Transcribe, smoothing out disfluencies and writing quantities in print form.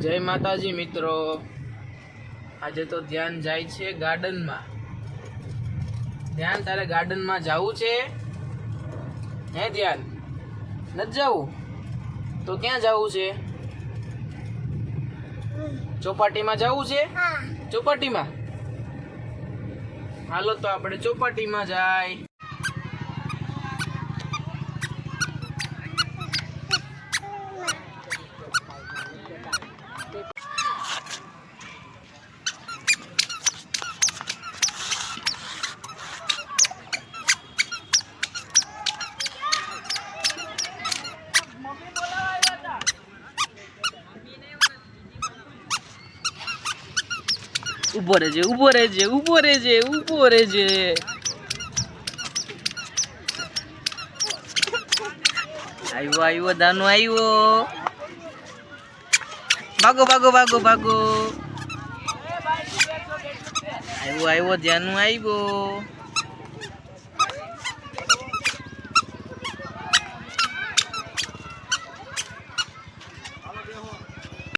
जय माताजी मित्रों। आज तो ध्यान जाय छे गार्डन में। ध्यान तारे गार्डन में जावू छे? हे ध्यान न जावू तो क्या जावू छे? चौपाटी में जावू छे? चौपाटी में हालो तो आपणे चौपाटी में जाय। उभो रहेजे उभो रहेजे उभो रहेजे उभो रहेजे। आयो आयो दानो आयो। भागो भागो भागो भागो। आयो आयो ध्यानु आयो।